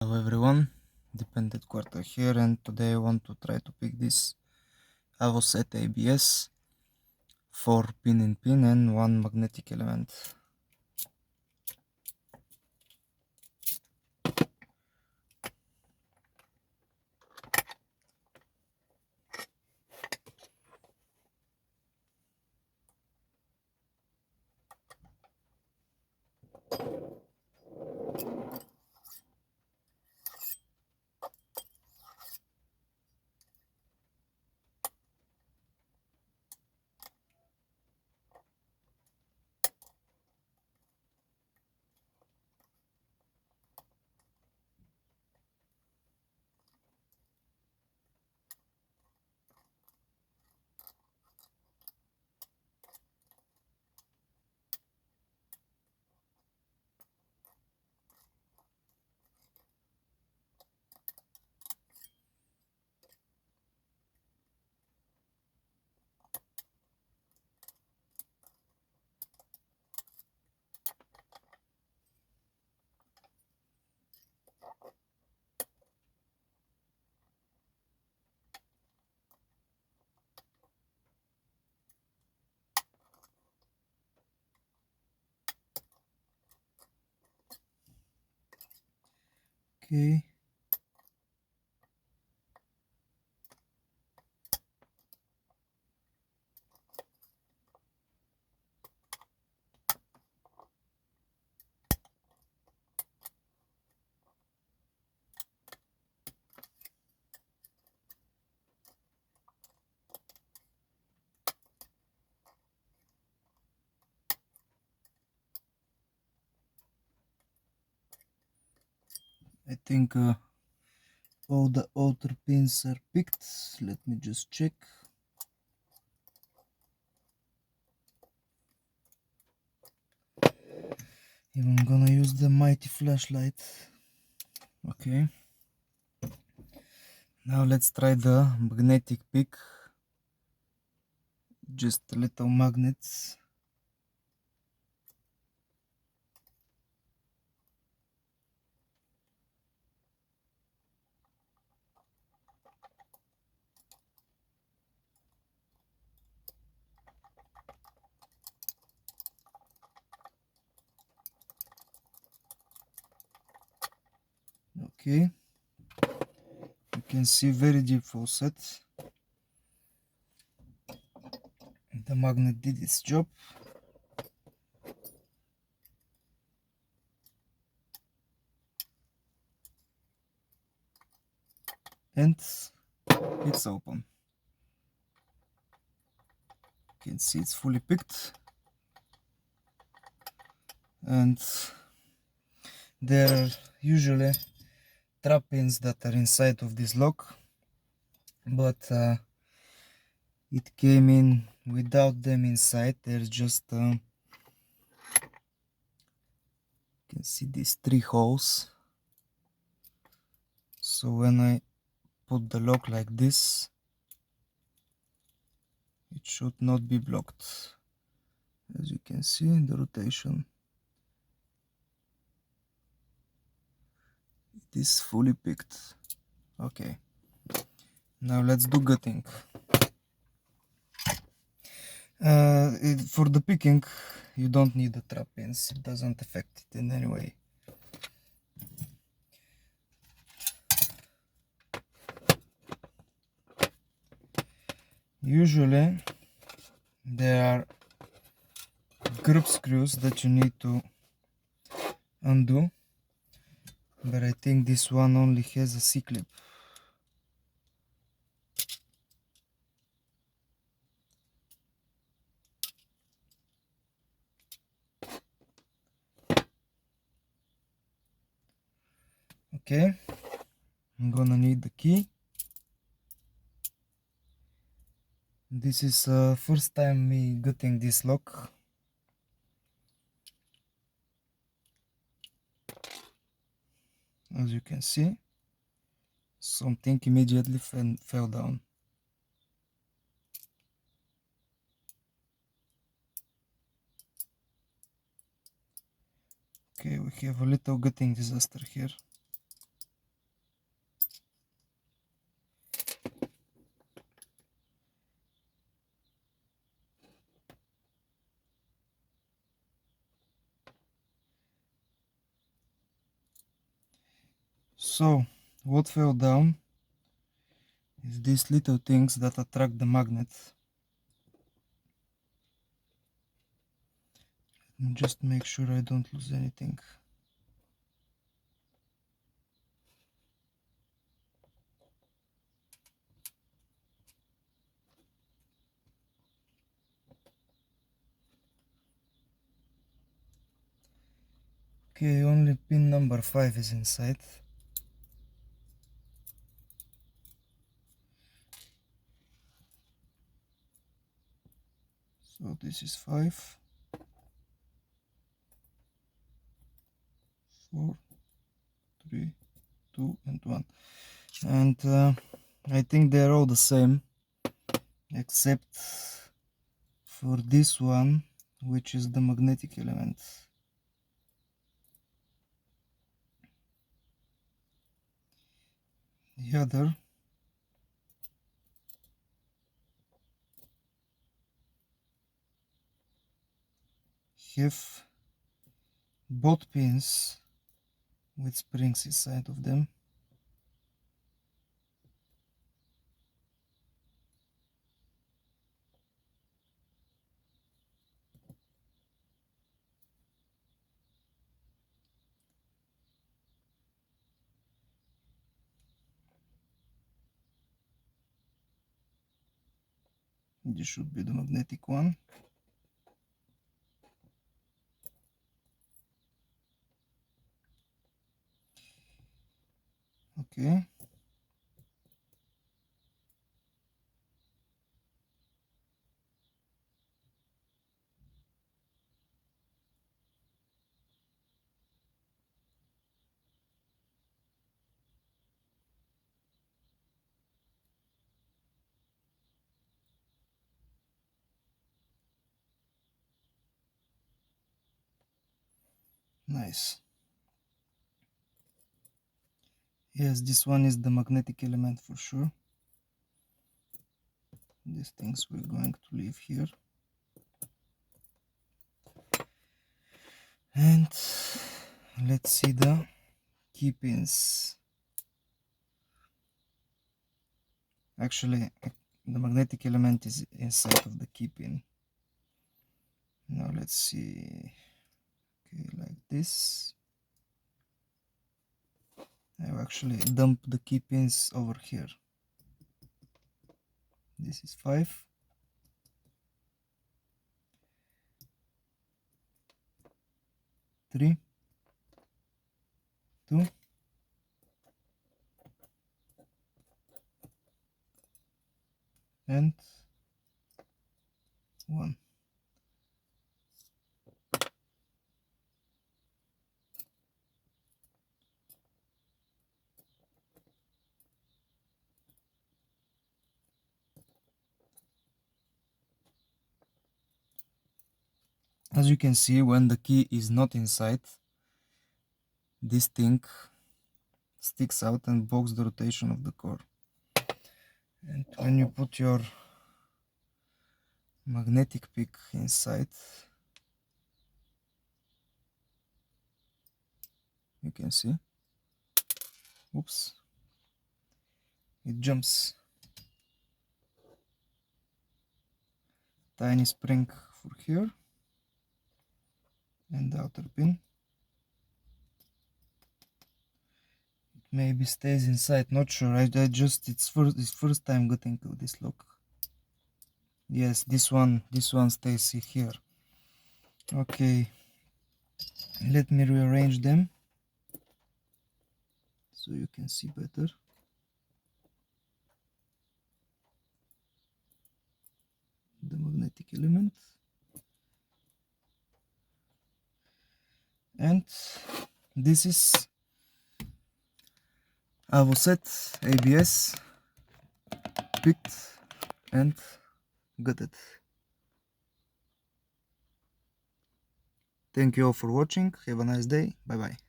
Hello everyone, Dependent Quarter here, and today I want to try to pick this Avocet ABS, 4 pin in pin and 1 magnetic element. Okay. I think all the outer pins are picked. Let me just check. I'm gonna use the mighty flashlight. Okay. Now let's try the magnetic pick. Just little magnets. Okay. You can see very deep faucet. The magnet did its job. And it's open. You can see it's fully picked. And there are usually trap pins that are inside of this lock, but it came in without them inside. There's just you can see these 3 holes. So when I put the lock like this, it should not be blocked. As you can see in the rotation, it is fully picked. Okay, now let's do gutting. For the picking, you don't need the trap pins. It doesn't affect it in any way. Usually there are group screws that you need to undo, but I think this one only has a C-clip. Okay, I'm gonna need the key. This is first time me getting this lock. As you can see, something immediately fell down. Okay, we have a little gutting disaster here. So what fell down is these little things that attract the magnet. Let me just make sure I don't lose anything. Okay, only pin number 5 is inside. So this is 5, 4, 3, 2 and 1. And I think they're all the same, except for this one, which is the magnetic element. The other have both pins with springs inside of them. This should be the magnetic one. Okay. Nice. Yes, this one is the magnetic element for sure. These things we're going to leave here. And let's see the key pins. Actually, the magnetic element is inside of the key pin. Now let's see. Okay, like this. I'll actually dump the key pins over here. This is 5. 3, 2, and 1. As you can see, when the key is not inside, this thing sticks out and blocks the rotation of the core. And when you put your magnetic pick inside, you can see, oops, it jumps. Tiny spring for here, and the outer pin. It maybe stays inside, not sure. I just it's first time getting to this lock. Yes, this one stays here. Okay, let me rearrange them so you can see better. The magnetic element, and this is Avocet ABS picked and gutted. Thank you all for watching. Have a nice day. Bye bye.